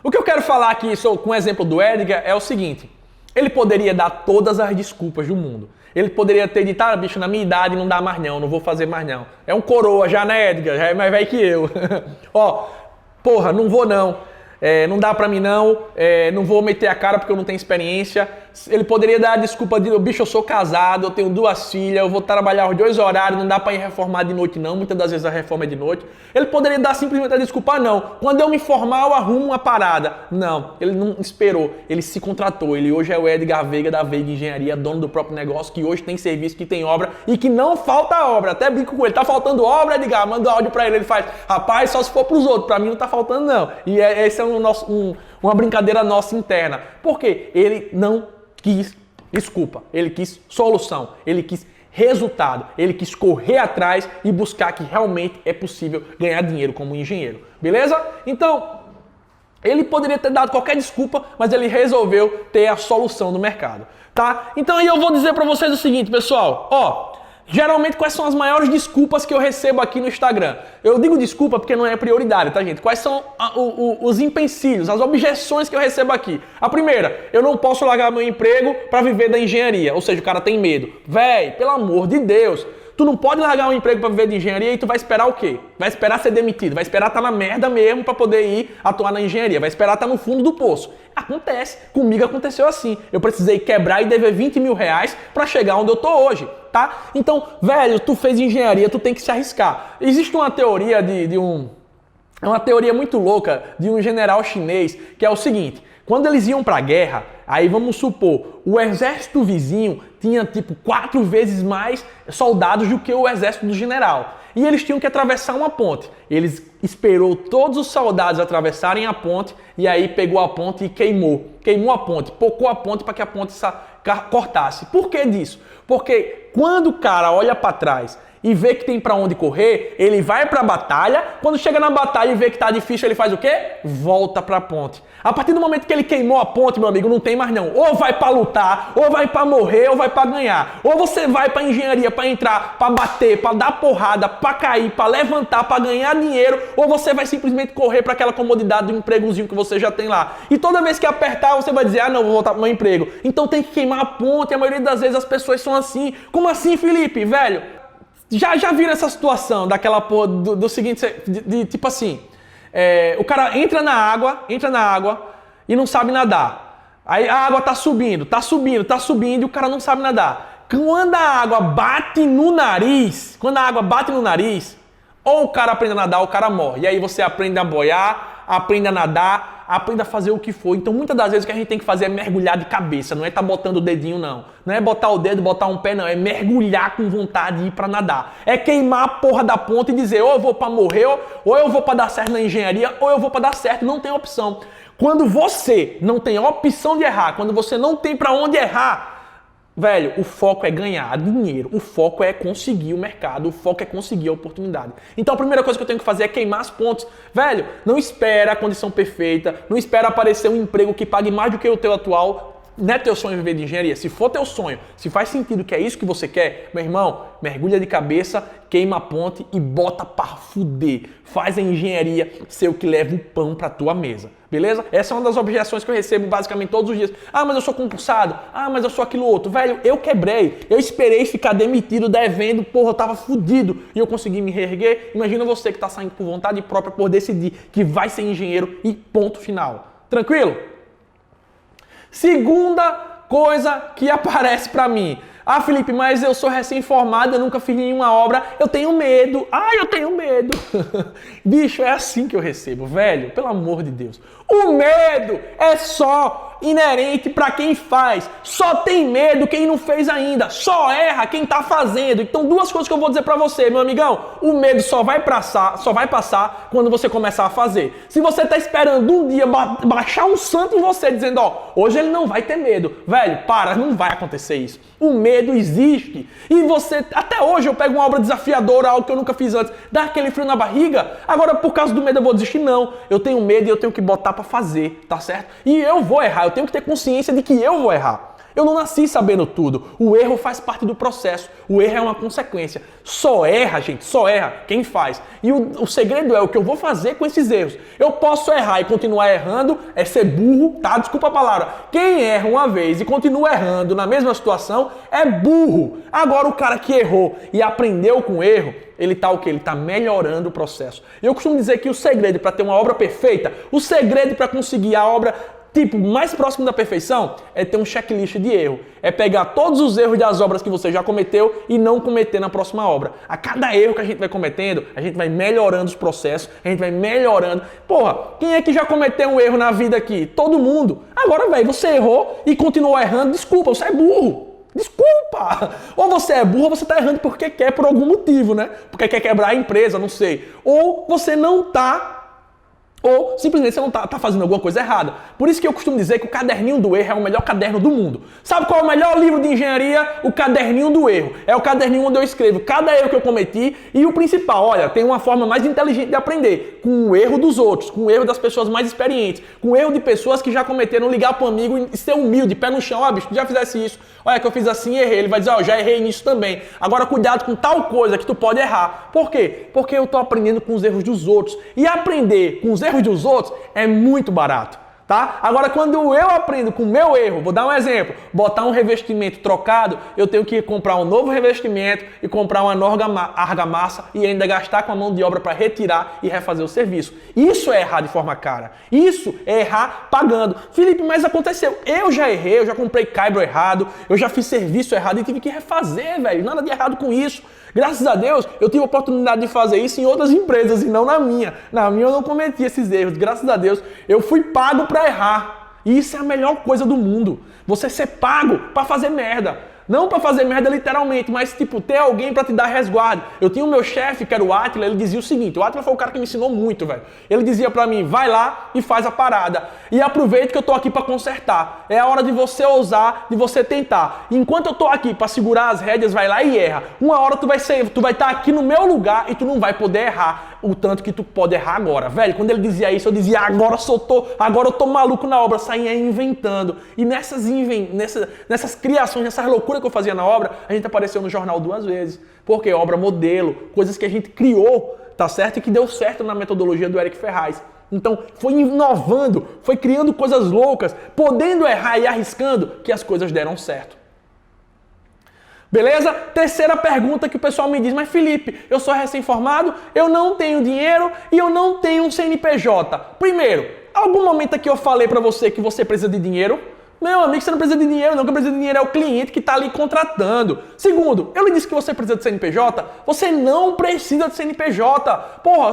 O que eu quero falar aqui com o exemplo do Edgar é o seguinte. Ele poderia dar todas as desculpas do mundo. Ele poderia ter dito, bicho, na minha idade não dá mais não vou fazer mais não. É um coroa já, né, Edgar? Já é mais velho que eu. Porra, não vou não. Não dá pra mim não vou meter a cara porque eu não tenho experiência. Ele poderia dar a desculpa de, bicho, eu sou casado, eu tenho 2 filhas, eu vou trabalhar os 2 horários, não dá pra ir reformar de noite não, muitas das vezes a reforma é de noite. Ele poderia dar simplesmente a desculpa, não, quando eu me formar eu arrumo uma parada. Não, ele não esperou, ele se contratou, ele hoje é o Edgar Veiga da Veiga Engenharia, dono do próprio negócio, que hoje tem serviço, que tem obra e que não falta obra. Até brinco com ele, tá faltando obra, Edgar? Manda áudio pra ele, ele faz, rapaz, só se for pros outros, pra mim não tá faltando não. E esse é uma brincadeira nossa interna. Por quê? Ele não quis desculpa, ele quis solução, ele quis resultado, ele quis correr atrás e buscar que realmente é possível ganhar dinheiro como engenheiro, beleza? Então, ele poderia ter dado qualquer desculpa, mas ele resolveu ter a solução do mercado, tá? Então aí eu vou dizer para vocês o seguinte, pessoal, geralmente, quais são as maiores desculpas que eu recebo aqui no Instagram? Eu digo desculpa porque não é prioridade, tá, gente? Quais são os empecilhos, as objeções que eu recebo aqui? A primeira, eu não posso largar meu emprego para viver da engenharia. Ou seja, o cara tem medo. Véi, pelo amor de Deus, tu não pode largar um emprego para viver de engenharia e tu vai esperar o quê? Vai esperar ser demitido, vai esperar estar na merda mesmo para poder ir atuar na engenharia, vai esperar estar no fundo do poço. Acontece, comigo aconteceu assim. Eu precisei quebrar e dever R$20 mil para chegar onde eu tô hoje, tá? Então, velho, tu fez engenharia, tu tem que se arriscar. Existe uma teoria é uma teoria muito louca de um general chinês, que é o seguinte: quando eles iam para a guerra, aí vamos supor, o exército vizinho tinha tipo 4 vezes mais soldados do que o exército do general. E eles tinham que atravessar uma ponte. Eles esperou todos os soldados atravessarem a ponte e aí pegou a ponte e queimou. Queimou a ponte, pocou a ponte para que a ponte cortasse. Por que disso? Porque quando o cara olha para trás e vê que tem para onde correr, ele vai para a batalha. Quando chega na batalha e vê que tá difícil, ele faz o quê? Volta para a ponte. A partir do momento que ele queimou a ponte, meu amigo, não tem mais não. Ou vai para lutar, ou vai para morrer, ou vai para ganhar. Ou você vai para engenharia para entrar, para bater, para dar porrada, para cair, para levantar, para ganhar dinheiro, ou você vai simplesmente correr para aquela comodidade do empregozinho que você já tem lá. E toda vez que apertar, você vai dizer, não, vou voltar pro meu emprego. Então tem que queimar a ponte. A maioria das vezes as pessoas são assim. Como assim, Felipe? Velho, já viram essa situação daquela porra do seguinte, tipo assim, o cara entra na água e não sabe nadar. Aí a água tá subindo e o cara não sabe nadar. Quando a água bate no nariz, ou o cara aprende a nadar ou o cara morre. E aí você aprende a boiar, aprende a nadar, aprende a fazer o que for. Então muitas das vezes o que a gente tem que fazer é mergulhar de cabeça, não é tá botando o dedinho não. Não é botar o dedo, botar um pé não, é mergulhar com vontade de ir pra nadar. É queimar a porra da ponta e dizer ou eu vou pra morrer, ou eu vou pra dar certo na engenharia, ou eu vou pra dar certo, não tem opção. Quando você não tem a opção de errar, quando você não tem pra onde errar, Velho, o foco é ganhar dinheiro, o foco é conseguir o mercado, o foco é conseguir a oportunidade. Então a primeira coisa que eu tenho que fazer é queimar as pontes. Velho, não espera a condição perfeita, não espera aparecer um emprego que pague mais do que o teu atual. Não é teu sonho viver de engenharia? Se for teu sonho, se faz sentido que é isso que você quer, meu irmão, mergulha de cabeça, queima a ponte e bota pra fuder. Faz a engenharia ser o que leva o pão pra tua mesa, beleza? Essa é uma das objeções que eu recebo basicamente todos os dias. Ah, mas eu sou concursado. Ah, mas eu sou aquilo outro. Velho, eu quebrei. Eu esperei ficar demitido, devendo, porra, eu tava fudido e eu consegui me reerguer. Imagina você que tá saindo por vontade própria por decidir que vai ser engenheiro e ponto final. Tranquilo? Segunda coisa que aparece pra mim. Ah, Felipe, mas eu sou recém-formado, eu nunca fiz nenhuma obra, eu tenho medo. Ah, eu tenho medo. Bicho, é assim que eu recebo, velho, pelo amor de Deus. O medo é só inerente para quem faz. Só tem medo quem não fez ainda. Só erra quem tá fazendo. Então, duas coisas que eu vou dizer para você, meu amigão. O medo só vai passar quando você começar a fazer. Se você tá esperando um dia baixar um santo em você, dizendo, ó, hoje ele não vai ter medo. Velho, para, não vai acontecer isso. O medo existe. E você, até hoje eu pego uma obra desafiadora, algo que eu nunca fiz antes, dá aquele frio na barriga. Agora, por causa do medo, eu vou desistir? Não. Eu tenho medo e eu tenho que botar pra fazer, tá certo? E eu vou errar, eu tenho que ter consciência de que eu vou errar. Eu não nasci sabendo tudo. O erro faz parte do processo. O erro é uma consequência. Só erra, gente, só erra quem faz. E o segredo é o que eu vou fazer com esses erros. Eu posso errar e continuar errando, é ser burro, tá? Desculpa a palavra. Quem erra uma vez e continua errando na mesma situação é burro. Agora o cara que errou e aprendeu com o erro, ele tá o quê? Ele tá melhorando o processo. Eu costumo dizer que o segredo para ter uma obra perfeita, o segredo para conseguir a obra mais próximo da perfeição é ter um checklist de erro. É pegar todos os erros das obras que você já cometeu e não cometer na próxima obra. A cada erro que a gente vai cometendo, a gente vai melhorando os processos, a gente vai melhorando. Porra, quem é que já cometeu um erro na vida aqui? Todo mundo. Agora, velho, você errou e continuou errando, desculpa, você é burro. Desculpa! Ou você é burro ou você está errando porque quer por algum motivo, né? Porque quer quebrar a empresa, não sei. Ou você não está... Ou simplesmente você não está fazendo alguma coisa errada. Por isso que eu costumo dizer que o caderninho do erro é o melhor caderno do mundo. Sabe qual é o melhor livro de engenharia? O caderninho do erro. É o caderninho onde eu escrevo cada erro que eu cometi e o principal, olha, tem uma forma mais inteligente de aprender. Com o erro dos outros, com o erro das pessoas mais experientes, com o erro de pessoas que já cometeram, ligar para um amigo e ser humilde, pé no chão. Ó, bicho, tu já fizesse isso. Olha que eu fiz assim e errei. Ele vai dizer, ó, já errei nisso também. Agora cuidado com tal coisa que tu pode errar. Por quê? Porque eu estou aprendendo com os erros dos outros. E aprender com os erros dos outros é muito barato, tá? Agora, quando eu aprendo com o meu erro, vou dar um exemplo, botar um revestimento trocado, eu tenho que comprar um novo revestimento e comprar uma nova argamassa e ainda gastar com a mão de obra para retirar e refazer o serviço. Isso é errar de forma cara. Isso é errar pagando. Felipe, mas aconteceu. Eu já errei, eu já comprei caibro errado, eu já fiz serviço errado e tive que refazer, velho. Nada de errado com isso. Graças a Deus, eu tive a oportunidade de fazer isso em outras empresas e não na minha. Na minha eu não cometi esses erros. Graças a Deus, eu fui pago para errar. E isso é a melhor coisa do mundo. Você ser pago para fazer merda. Não para fazer merda literalmente, mas tipo, ter alguém para te dar resguardo. Eu tinha o meu chefe, que era o Átila, ele dizia o seguinte, o Átila foi o cara que me ensinou muito, velho. Ele dizia para mim, vai lá e faz a parada. E aproveita que eu tô aqui para consertar. É a hora de você ousar, de você tentar. E enquanto eu tô aqui para segurar as rédeas, vai lá e erra. Uma hora tu vai estar aqui no meu lugar e tu não vai poder errar o tanto que tu pode errar agora. Velho, quando ele dizia isso, eu dizia, agora eu tô maluco na obra, saía inventando. E nessas criações, nessas loucuras que eu fazia na obra, a gente apareceu no jornal 2 vezes. Porque obra modelo, coisas que a gente criou, tá certo? E que deu certo na metodologia do Eric Ferraz. Então, foi inovando, foi criando coisas loucas, podendo errar e arriscando, que as coisas deram certo. Beleza? Terceira pergunta que o pessoal me diz, mas Felipe, eu sou recém-formado, eu não tenho dinheiro e eu não tenho um CNPJ. Primeiro, algum momento aqui eu falei para você que você precisa de dinheiro? Meu amigo, você não precisa de dinheiro não, quem precisa de dinheiro é o cliente que está ali contratando. Segundo, eu lhe disse que você precisa de CNPJ, você não precisa de CNPJ. Porra,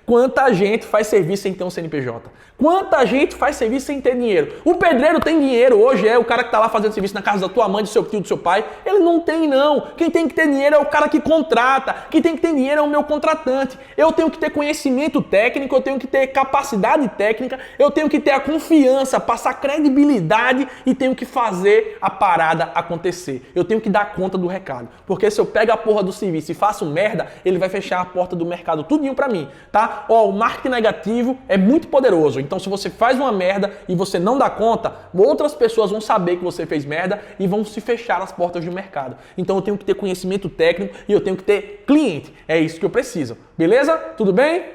quanta gente faz serviço sem ter um CNPJ? Quanta gente faz serviço sem ter dinheiro? O pedreiro tem dinheiro hoje, o cara que está lá fazendo serviço na casa da tua mãe, do seu tio, do seu pai. Ele não tem, não. Quem tem que ter dinheiro é o cara que contrata. Quem tem que ter dinheiro é o meu contratante. Eu tenho que ter conhecimento técnico, eu tenho que ter capacidade técnica, eu tenho que ter a confiança, passar credibilidade e tenho que fazer a parada acontecer. Eu tenho que dar conta do recado. Porque se eu pego a porra do serviço e faço merda, ele vai fechar a porta do mercado tudinho pra mim, tá? Ó, o marketing negativo é muito poderoso. Então, se você faz uma merda e você não dá conta, outras pessoas vão saber que você fez merda e vão se fechar as portas do mercado. Então, eu tenho que ter conhecimento técnico e eu tenho que ter cliente. É isso que eu preciso. Beleza? Tudo bem?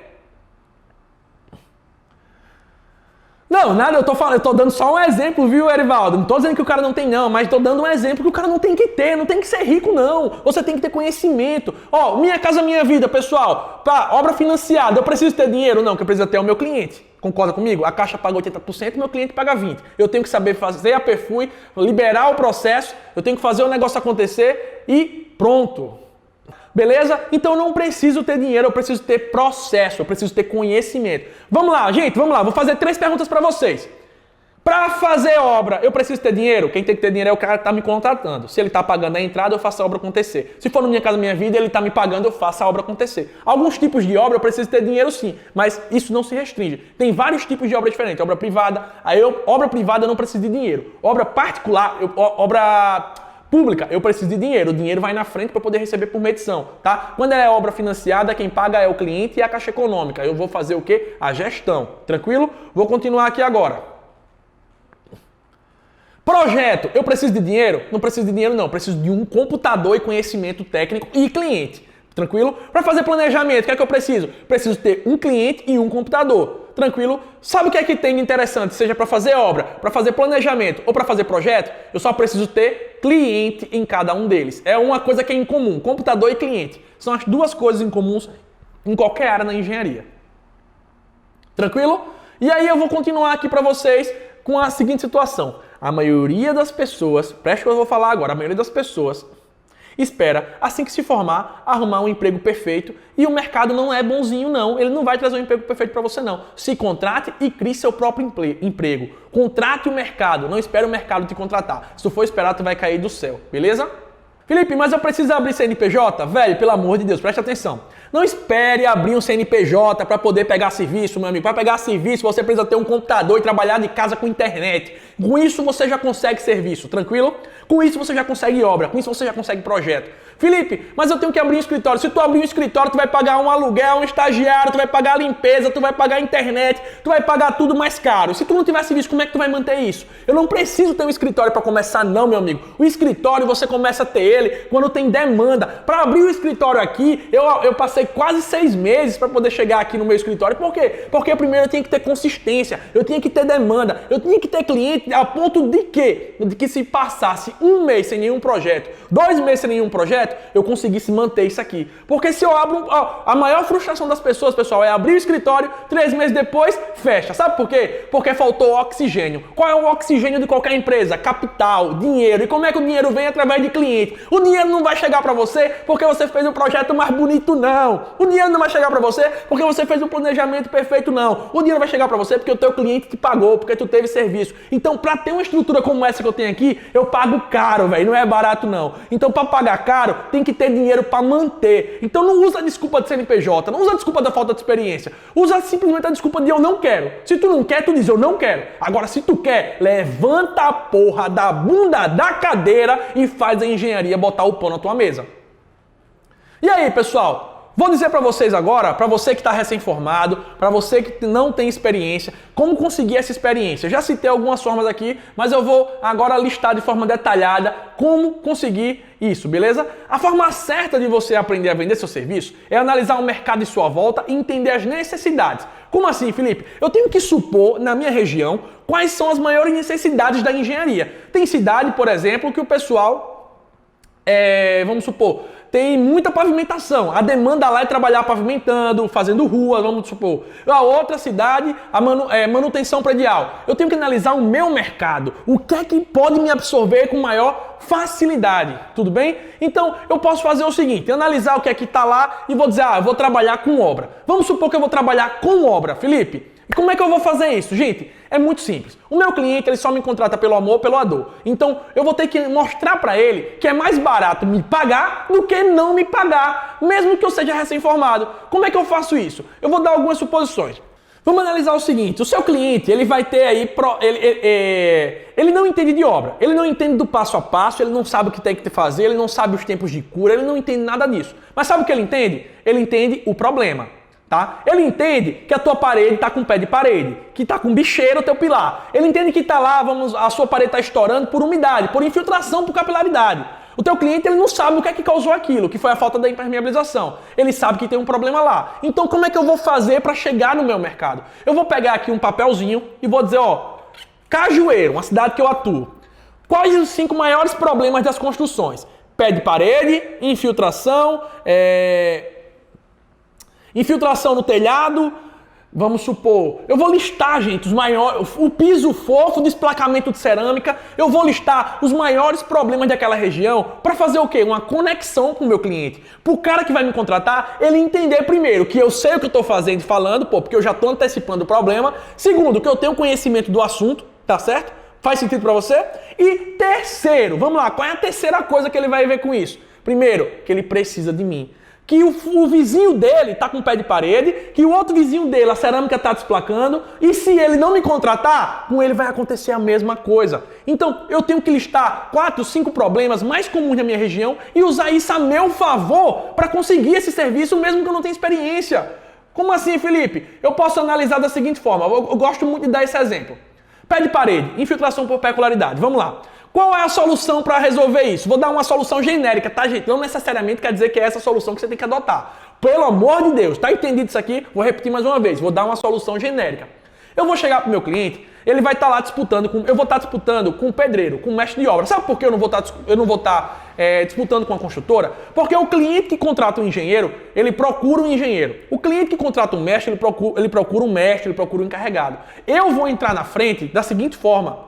Não, nada, eu tô dando só um exemplo, viu, Erivaldo? Não tô dizendo que o cara não tem não, mas tô dando um exemplo que o cara não tem que ter, não tem que ser rico não. Você tem que ter conhecimento. Ó, Minha Casa Minha Vida, pessoal, pra obra financiada, eu preciso ter dinheiro? Não, que eu preciso ter o meu cliente. Concorda comigo? A Caixa paga 80%, meu cliente paga 20%. Eu tenho que saber fazer a perfui, liberar o processo, eu tenho que fazer o negócio acontecer e pronto. Beleza? Então eu não preciso ter dinheiro, eu preciso ter processo, eu preciso ter conhecimento. Vamos lá, gente, vamos lá. Vou fazer 3 perguntas para vocês. Para fazer obra, eu preciso ter dinheiro? Quem tem que ter dinheiro é o cara que está me contratando. Se ele está pagando a entrada, eu faço a obra acontecer. Se for no Minha Casa Minha Vida, ele está me pagando, eu faço a obra acontecer. Alguns tipos de obra eu preciso ter dinheiro sim, mas isso não se restringe. Tem vários tipos de obra diferentes. Obra privada, obra privada eu não preciso de dinheiro. Obra particular, obra pública, eu preciso de dinheiro. O dinheiro vai na frente para poder receber por medição, tá? Quando é obra financiada, quem paga é o cliente e a Caixa Econômica. Eu vou fazer o quê? A gestão. Tranquilo? Vou continuar aqui agora. Projeto, eu preciso de dinheiro? Não preciso de dinheiro não, eu preciso de um computador e conhecimento técnico e cliente. Tranquilo? Para fazer planejamento, o que é que eu preciso? Preciso ter um cliente e um computador. Tranquilo? Sabe o que é que tem de interessante? Seja para fazer obra, para fazer planejamento ou para fazer projeto, eu só preciso ter cliente em cada um deles. É uma coisa que é em comum, computador e cliente. São as duas coisas em comuns em qualquer área da engenharia. Tranquilo? E aí eu vou continuar aqui para vocês com a seguinte situação. A maioria das pessoas, preste o que eu vou falar agora, a maioria das pessoas espera, assim que se formar, arrumar um emprego perfeito e o mercado não é bonzinho não, ele não vai trazer um emprego perfeito para você não. Se contrate e crie seu próprio emprego. Contrate o mercado, não espere o mercado te contratar. Se tu for esperar, tu vai cair do céu, beleza? Felipe, mas eu preciso abrir CNPJ? Velho, pelo amor de Deus, preste atenção. Não espere abrir um CNPJ para poder pegar serviço, meu amigo. Para pegar serviço, você precisa ter um computador e trabalhar de casa com internet. Com isso, você já consegue serviço, tranquilo? Com isso, você já consegue obra. Com isso, você já consegue projeto. Felipe, mas eu tenho que abrir um escritório. Se tu abrir um escritório, tu vai pagar um aluguel, um estagiário, tu vai pagar a limpeza, tu vai pagar a internet, tu vai pagar tudo mais caro. Se tu não tiver serviço, como é que tu vai manter isso? Eu não preciso ter um escritório para começar não, meu amigo. O escritório, você começa a ter ele quando tem demanda. Para abrir o escritório aqui, eu passei quase 6 meses para poder chegar aqui no meu escritório. Por quê? Porque primeiro eu tinha que ter consistência, eu tinha que ter demanda, eu tinha que ter cliente a ponto de quê? De que se passasse 1 mês sem nenhum projeto, 2 meses sem nenhum projeto, eu conseguisse manter isso aqui. Porque se eu abro, a maior frustração das pessoas, pessoal, é abrir o escritório, 3 meses depois, fecha. Sabe por quê? Porque faltou oxigênio. Qual é o oxigênio de qualquer empresa? Capital, dinheiro. E como é que o dinheiro vem? Através de cliente. O dinheiro não vai chegar para você porque você fez um projeto mais bonito, não. O dinheiro não vai chegar para você porque você fez um planejamento perfeito, não. O dinheiro vai chegar para você porque o teu cliente te pagou, porque tu teve serviço. Então, para ter uma estrutura como essa que eu tenho aqui, eu pago caro, velho. Não é barato, não. Então, para pagar caro, tem que ter dinheiro para manter. Então, não usa a desculpa de CNPJ, não usa a desculpa da falta de experiência. Usa simplesmente a desculpa de eu não quero. Se tu não quer, tu diz eu não quero. Agora, se tu quer, levanta a porra da bunda da cadeira e faz a engenharia botar o pão na tua mesa. E aí, pessoal? Vou dizer para vocês agora, para você que está recém-formado, para você que não tem experiência, como conseguir essa experiência. Já citei algumas formas aqui, mas eu vou agora listar de forma detalhada como conseguir isso, beleza? A forma certa de você aprender a vender seu serviço é analisar o mercado em sua volta e entender as necessidades. Como assim, Felipe? Eu tenho que supor, na minha região, quais são as maiores necessidades da engenharia. Tem cidade, por exemplo, que o pessoal, vamos supor, tem muita pavimentação. A demanda lá é trabalhar pavimentando, fazendo rua, vamos supor. A outra cidade, a manutenção predial. Eu tenho que analisar o meu mercado. O que é que pode me absorver com maior facilidade, tudo bem? Então, eu posso fazer o seguinte, analisar o que é que está lá e vou dizer, eu vou trabalhar com obra. Vamos supor que eu vou trabalhar com obra, Felipe. E como é que eu vou fazer isso? Gente, é muito simples. O meu cliente, ele só me contrata pelo amor, pela dor. Então, eu vou ter que mostrar para ele que é mais barato me pagar do que não me pagar, mesmo que eu seja recém-formado. Como é que eu faço isso? Eu vou dar algumas suposições. Vamos analisar o seguinte, o seu cliente, ele vai ter aí, ele não entende de obra, ele não entende do passo a passo, ele não sabe o que tem que fazer, ele não sabe os tempos de cura, ele não entende nada disso. Mas sabe o que ele entende? Ele entende o problema. Tá? Ele entende que a tua parede está com pé de parede, que está com bicheiro o teu pilar. Ele entende que está lá, a sua parede está estourando por umidade, por infiltração, por capilaridade. O teu cliente, ele não sabe o que é que causou aquilo, que foi a falta da impermeabilização. Ele sabe que tem um problema lá. Então, como é que eu vou fazer para chegar no meu mercado? Eu vou pegar aqui um papelzinho e vou dizer, ó, Cajueiro, uma cidade que eu atuo. Quais os 5 maiores problemas das construções? Pé de parede, infiltração, infiltração no telhado, vamos supor, eu vou listar, gente, os maiores, o piso fofo, desplacamento de cerâmica, eu vou listar os maiores problemas daquela região para fazer o quê? Uma conexão com o meu cliente. Para o cara que vai me contratar, ele entender primeiro que eu sei o que eu estou fazendo e falando, porque eu já estou antecipando o problema. Segundo, que eu tenho conhecimento do assunto, tá certo? Faz sentido para você? E terceiro, vamos lá, qual é a terceira coisa que ele vai ver com isso? Primeiro, que ele precisa de mim. Que o vizinho dele está com pé de parede, que o outro vizinho dele, a cerâmica está desplacando, e se ele não me contratar, com ele vai acontecer a mesma coisa. Então, eu tenho que listar 4, 5 problemas mais comuns na minha região e usar isso a meu favor para conseguir esse serviço, mesmo que eu não tenha experiência. Como assim, Felipe? Eu posso analisar da seguinte forma, eu gosto muito de dar esse exemplo. Pé de parede, infiltração por peculiaridade, vamos lá. Qual é a solução para resolver isso? Vou dar uma solução genérica, tá, gente? Não necessariamente quer dizer que é essa solução que você tem que adotar. Pelo amor de Deus, tá entendido isso aqui? Vou repetir mais uma vez, vou dar uma solução genérica. Eu vou chegar pro meu cliente, ele vai estar lá disputando, eu vou estar disputando com o pedreiro, com o mestre de obra. Sabe por que eu não vou estar disputando com a construtora? Porque o cliente que contrata um engenheiro, ele procura um engenheiro. O cliente que contrata um mestre, ele procura um mestre, ele procura um encarregado. Eu vou entrar na frente da seguinte forma,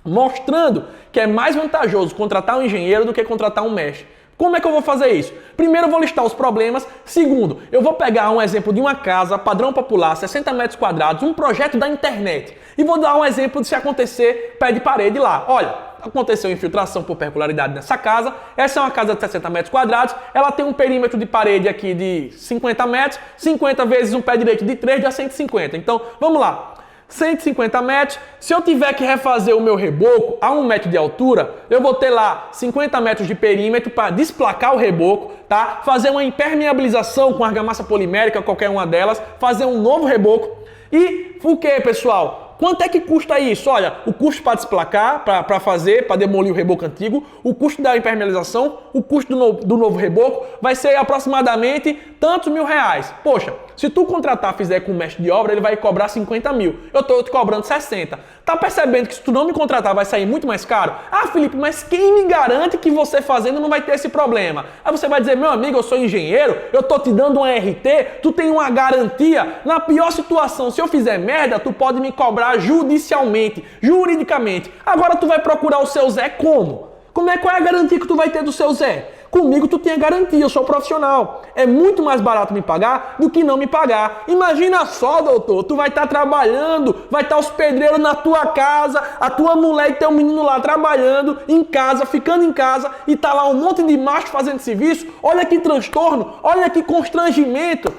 mostrando que é mais vantajoso contratar um engenheiro do que contratar um mestre. Como é que eu vou fazer isso? Primeiro eu vou listar os problemas. Segundo, eu vou pegar um exemplo de uma casa, padrão popular, 60 metros quadrados, um projeto da internet. E vou dar um exemplo de se acontecer pé de parede lá. Olha, aconteceu infiltração por peculiaridade nessa casa. Essa é uma casa de 60 metros quadrados. Ela tem um perímetro de parede aqui de 50 metros. 50 vezes um pé direito de 3 dá 150. Então, vamos lá. 150 metros, se eu tiver que refazer o meu reboco a 1 metro de altura, eu vou ter lá 50 metros de perímetro para desplacar o reboco, tá? Fazer uma impermeabilização com argamassa polimérica, qualquer uma delas, fazer um novo reboco. E o que, pessoal? Quanto é que custa isso? Olha, o custo para desplacar, para demolir o reboco antigo, o custo da impermeabilização, o custo do novo reboco vai ser aproximadamente tantos R$1.000. Poxa, se tu contratar, fizer com o mestre de obra, ele vai cobrar 50 mil. Eu estou te cobrando 60. Tá percebendo que se tu não me contratar vai sair muito mais caro? Ah, Felipe, mas quem me garante que você fazendo não vai ter esse problema? Aí você vai dizer, meu amigo, eu sou engenheiro, eu tô te dando uma RT, tu tem uma garantia. Na pior situação, se eu fizer merda, tu pode me cobrar judicialmente, juridicamente. Agora tu vai procurar o seu Zé como? Qual é a garantia que tu vai ter do seu Zé? Comigo tu tem a garantia, eu sou profissional. É muito mais barato me pagar do que não me pagar. Imagina só, doutor, tu vai estar trabalhando, vai estar os pedreiros na tua casa, a tua mulher e teu menino lá trabalhando, em casa, ficando em casa, e tá lá um monte de macho fazendo serviço. Olha que transtorno, olha que constrangimento.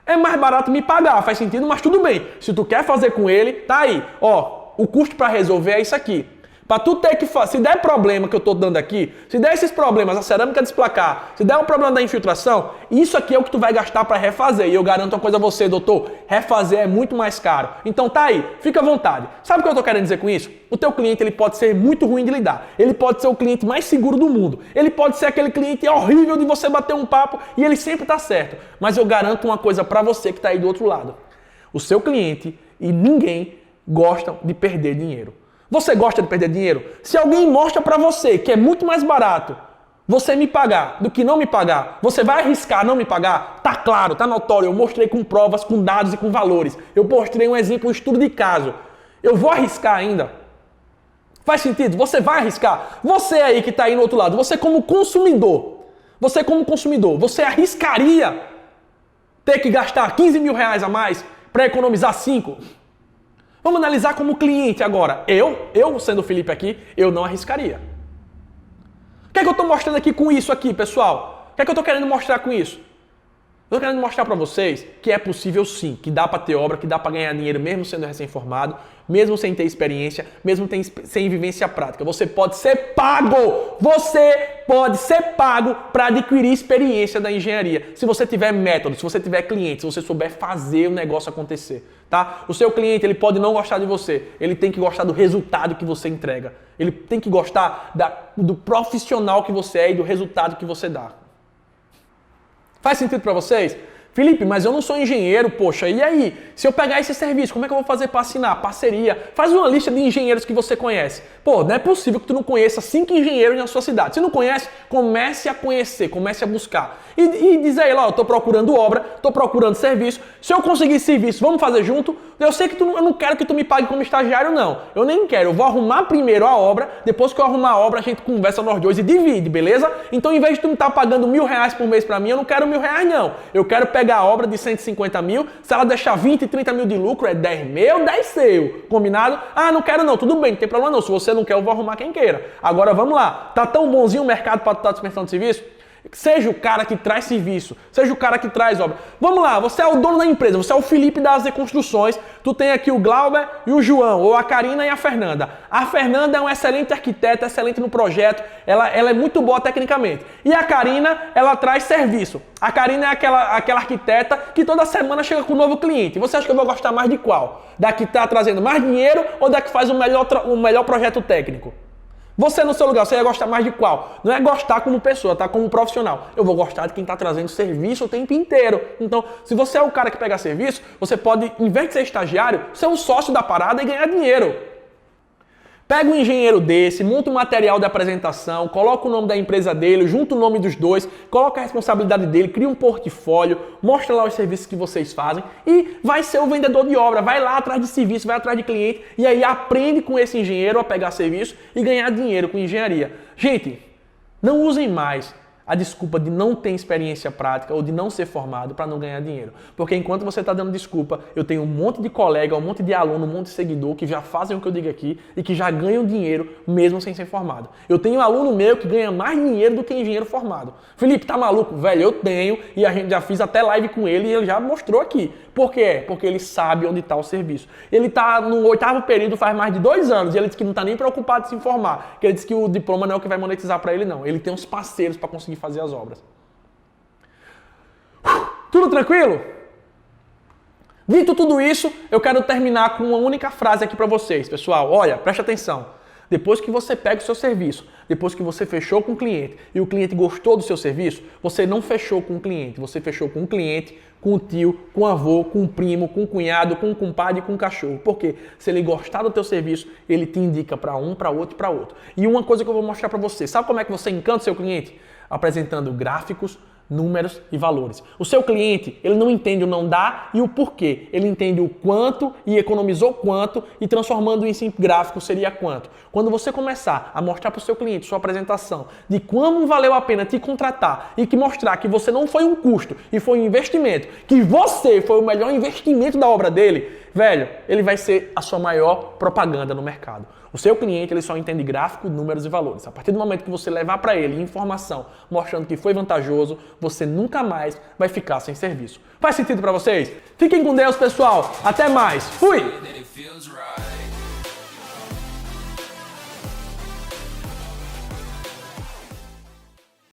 É mais barato me pagar, faz sentido, mas tudo bem. Se tu quer fazer com ele, tá aí. Ó, o custo para resolver é isso aqui. Para tu ter que fazer, se der problema que eu estou dando aqui, se der esses problemas, a cerâmica desplacar, se der um problema da infiltração, isso aqui é o que tu vai gastar para refazer. E eu garanto uma coisa a você, doutor, refazer é muito mais caro. Então tá aí, fica à vontade. Sabe o que eu estou querendo dizer com isso? O teu cliente ele pode ser muito ruim de lidar. Ele pode ser o cliente mais seguro do mundo. Ele pode ser aquele cliente horrível de você bater um papo e ele sempre está certo. Mas eu garanto uma coisa para você que está aí do outro lado. O seu cliente e ninguém gostam de perder dinheiro. Você gosta de perder dinheiro? Se alguém mostra para você que é muito mais barato você me pagar do que não me pagar, você vai arriscar não me pagar? Tá claro, tá notório. Eu mostrei com provas, com dados e com valores. Eu mostrei um exemplo, um estudo de caso. Eu vou arriscar ainda? Faz sentido? Você vai arriscar? Você aí que está aí no outro lado, você como consumidor, você arriscaria ter que gastar R$15 mil a mais para economizar 5? Vamos analisar como cliente agora. Eu sendo o Felipe aqui, eu não arriscaria. O que é que eu estou mostrando aqui com isso aqui, pessoal? O que é que eu estou querendo mostrar com isso? Eu estou querendo mostrar para vocês que é possível sim, que dá para ter obra, que dá para ganhar dinheiro mesmo sendo recém-formado, mesmo sem ter experiência, mesmo sem vivência prática. Você pode ser pago! Você pode ser pago para adquirir experiência da engenharia. Se você tiver método, se você tiver cliente, se você souber fazer o negócio acontecer. Tá? O seu cliente ele pode não gostar de você, ele tem que gostar do resultado que você entrega. Ele tem que gostar do profissional que você é e do resultado que você dá. Faz sentido para vocês? Felipe, mas eu não sou engenheiro, poxa, e aí? Se eu pegar esse serviço, como é que eu vou fazer para assinar? Parceria. Faz uma lista de engenheiros que você conhece. Pô, não é possível que tu não conheça 5 engenheiros na sua cidade. Se não conhece, comece a conhecer, comece a buscar. E diz aí lá, eu tô procurando obra, tô procurando serviço. Se eu conseguir serviço, vamos fazer junto? Eu sei que eu não quero que tu me pague como estagiário, não. Eu nem quero. Eu vou arrumar primeiro a obra, depois que eu arrumar a obra, a gente conversa nós dois e divide, beleza? Então, em vez de tu me estar pagando R$1.000 por mês para mim, eu não quero R$1.000, não. Eu quero pegar a obra de 150 mil, se ela deixar 20, 30 mil de lucro, é 10 meu, 10 seu. Combinado? Ah, não quero não. Tudo bem, não tem problema não. Se você não quer, eu vou arrumar quem queira. Agora, vamos lá. Tá tão bonzinho o mercado para tu estar dispensando de serviço? Seja o cara que traz serviço, seja o cara que traz obra. Vamos lá, você é o dono da empresa, você é o Felipe da AZ Construções, tu tem aqui o Glauber e o João, ou a Karina e a Fernanda. A Fernanda é uma excelente arquiteta, excelente no projeto, ela é muito boa tecnicamente. E a Karina, ela traz serviço. A Karina é aquela arquiteta que toda semana chega com um novo cliente. Você acha que eu vou gostar mais de qual? Da que está trazendo mais dinheiro ou da que faz o melhor projeto técnico? Você no seu lugar, você ia gostar mais de qual? Não é gostar como pessoa, tá? Como profissional. Eu vou gostar de quem está trazendo serviço o tempo inteiro. Então, se você é o cara que pega serviço, você pode, em vez de ser estagiário, ser um sócio da parada e ganhar dinheiro. Pega um engenheiro desse, monta um material de apresentação, coloca o nome da empresa dele, junta o nome dos dois, coloca a responsabilidade dele, cria um portfólio, mostra lá os serviços que vocês fazem e vai ser o vendedor de obra. Vai lá atrás de serviço, vai atrás de cliente e aí aprende com esse engenheiro a pegar serviço e ganhar dinheiro com engenharia. Gente, não usem mais a desculpa de não ter experiência prática ou de não ser formado para não ganhar dinheiro. Porque enquanto você está dando desculpa, eu tenho um monte de colega, um monte de aluno, um monte de seguidor que já fazem o que eu digo aqui e que já ganham dinheiro mesmo sem ser formado. Eu tenho um aluno meu que ganha mais dinheiro do que engenheiro formado. Felipe, tá maluco? Velho, eu tenho e a gente já fiz até live com ele e ele já mostrou aqui. Por quê? Porque ele sabe onde está o serviço. Ele está no 8º período faz mais de 2 anos e ele disse que não está nem preocupado em se informar. Que ele disse que o diploma não é o que vai monetizar para ele, não. Ele tem uns parceiros para conseguir fazer as obras. Tudo tranquilo? Dito tudo isso, eu quero terminar com uma única frase aqui para vocês, pessoal. Olha, preste atenção. Depois que você pega o seu serviço, depois que você fechou com o cliente e o cliente gostou do seu serviço, você não fechou com o cliente, você fechou com o cliente, com o tio, com o avô, com o primo, com o cunhado, com o compadre e com o cachorro. Por quê? Se ele gostar do teu serviço, ele te indica para um, para outro e para outro. E uma coisa que eu vou mostrar para você, sabe como é que você encanta o seu cliente? Apresentando gráficos, números e valores. O seu cliente, ele não entende o não dá e o porquê. Ele entende o quanto e economizou quanto e transformando isso em gráfico seria quanto. Quando você começar a mostrar para o seu cliente sua apresentação de como valeu a pena te contratar e que mostrar que você não foi um custo e foi um investimento, que você foi o melhor investimento da obra dele, velho, ele vai ser a sua maior propaganda no mercado. O seu cliente, ele só entende gráfico, números e valores. A partir do momento que você levar para ele informação mostrando que foi vantajoso, você nunca mais vai ficar sem serviço. Faz sentido para vocês? Fiquem com Deus, pessoal. Até mais. Fui!